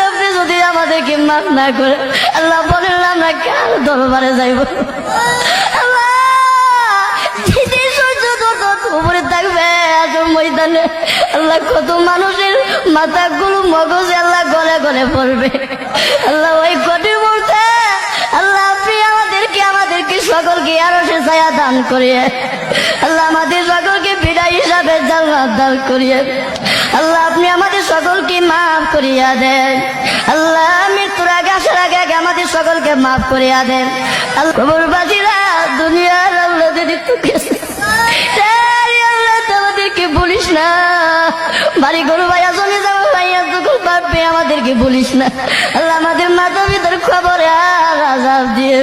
আপনি যদি আমাদেরকে মাফ না করে আল্লাহ বলেন আমরা কার দরবারে যাইব? আল্লাহ উপরে থাকবে ময়দানে আল্লাহ কত মানুষের মাথাগুলো মগজে আল্লাহ গলে গলে পড়বে। আল্লাহ ওই কঠিন মুহূর্তে আল্লাহ আপনি আমাদেরকে সকলকে আরো সে ছায়া দান করিয়ে আল্লাহ আমাদের সকলকে বিদায় হিসাবে জান্নাত দান করিয়ে আল্লাহ আপনি আমাদের সকলকে মাফ করিয়া দেন। আল্লাহ মৃত্যুর আগে আসার আগে আগে আমাদের সকলকে মাফ করিয়া দেন। আল্লাহ কবরবাসীরা দুনিয়ার আল্লাহ যদি আমাদেরকে বলিস না, বাড়ি গরু ভাইয়া চলে যাবো ভাইয়া যখন পারবে আমাদেরকে বলিস না। আল্লাহ আমাদের মাথা ভিতর খবর আর আজাব দিয়ে